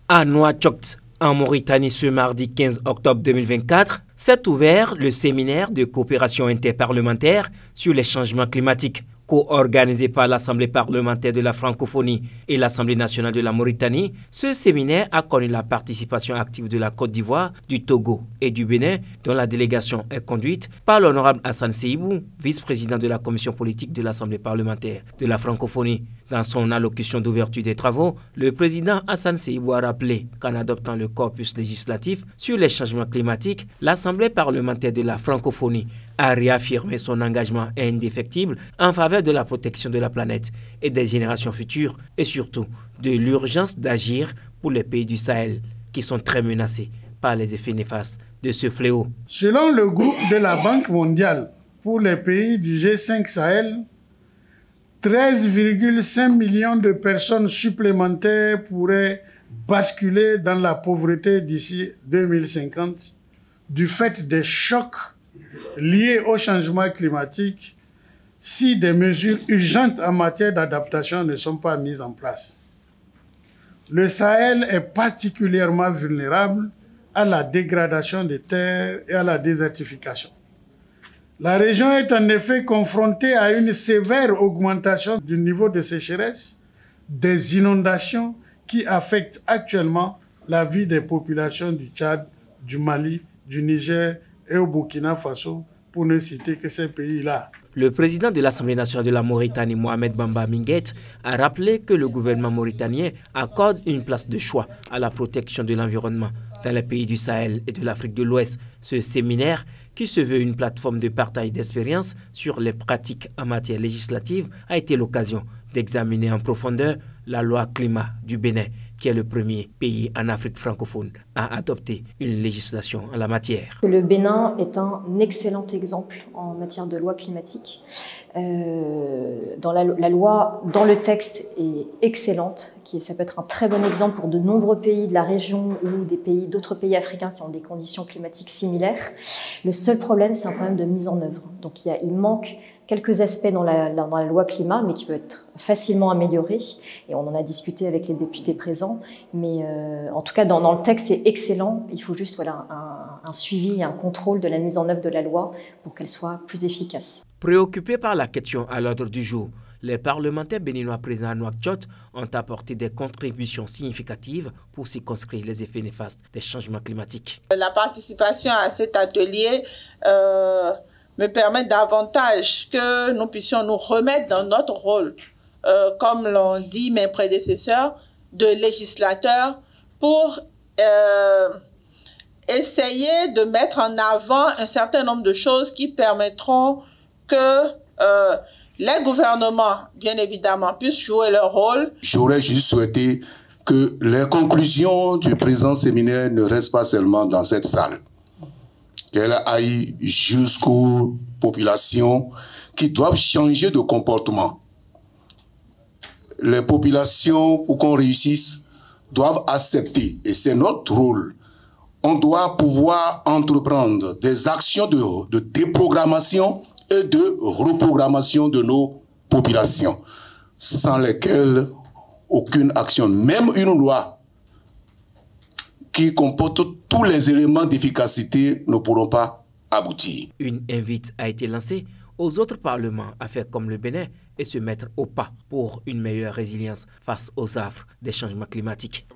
À Nouakchott, en Mauritanie, ce mardi 15 octobre 2024, s'est ouvert le séminaire de coopération interparlementaire sur les changements climatiques, co-organisé par l'Assemblée parlementaire de la francophonie et l'Assemblée nationale de la Mauritanie. Ce séminaire a connu la participation active de la Côte d'Ivoire, du Togo et du Bénin, dont la délégation est conduite par l'honorable Hassan Seibou, vice-président de la commission politique de l'Assemblée parlementaire de la francophonie. Dans son allocution d'ouverture des travaux, le président Hassan Seibou a rappelé qu'en adoptant le corpus législatif sur les changements climatiques, l'Assemblée parlementaire de la francophonie a réaffirmé son engagement indéfectible en faveur de la protection de la planète et des générations futures et surtout de l'urgence d'agir pour les pays du Sahel qui sont très menacés par les effets néfastes de ce fléau. Selon le groupe de la Banque mondiale, pour les pays du G5 Sahel, 13,5 millions de personnes supplémentaires pourraient basculer dans la pauvreté d'ici 2050 du fait des chocs liés au changement climatique si des mesures urgentes en matière d'adaptation ne sont pas mises en place. Le Sahel est particulièrement vulnérable à la dégradation des terres et à la désertification. La région est en effet confrontée à une sévère augmentation du niveau de sécheresse, des inondations qui affectent actuellement la vie des populations du Tchad, du Mali, du Niger et au Burkina Faso, pour ne citer que ces pays-là. Le président de l'Assemblée nationale de la Mauritanie, Mohamed Bamba Minguet, a rappelé que le gouvernement mauritanien accorde une place de choix à la protection de l'environnement dans les pays du Sahel et de l'Afrique de l'Ouest. Ce séminaire, qui se veut une plateforme de partage d'expériences sur les pratiques en matière législative, a été l'occasion d'examiner en profondeur la loi climat du Bénin, qui est le premier pays en Afrique francophone à adopter une législation en la matière. Le Bénin est un excellent exemple en matière de loi climatique. La loi, dans le texte, est excellente. Ça peut être un très bon exemple pour de nombreux pays de la région ou d'autres pays africains qui ont des conditions climatiques similaires. Le seul problème, c'est un problème de mise en œuvre. Donc il manque quelques aspects dans la loi climat, mais qui peut être facilement amélioré. Et on en a discuté avec les députés présents. Mais en tout cas, dans le texte, c'est excellent. Il faut juste un suivi, un contrôle de la mise en œuvre de la loi pour qu'elle soit plus efficace. Préoccupés par la question à l'ordre du jour, les parlementaires béninois présents à Nouakchott ont apporté des contributions significatives pour circonscrire les effets néfastes des changements climatiques. La participation à cet atelier me permet davantage que nous puissions nous remettre dans notre rôle, comme l'ont dit mes prédécesseurs, de législateurs pour essayer de mettre en avant un certain nombre de choses qui permettront que les gouvernements, bien évidemment, puissent jouer leur rôle. J'aurais juste souhaité que les conclusions du présent séminaire ne restent pas seulement dans cette salle, qu'elle aille jusqu'aux populations qui doivent changer de comportement. Les populations, pour qu'on réussisse, doivent accepter, et c'est notre rôle. On doit pouvoir entreprendre des actions de déprogrammation et de reprogrammation de nos populations, sans lesquelles aucune action, même une loi qui comporte tous les éléments d'efficacité, ne pourront pas aboutir. Une invite a été lancée aux autres parlements à faire comme le Bénin et se mettre au pas pour une meilleure résilience face aux affres des changements climatiques.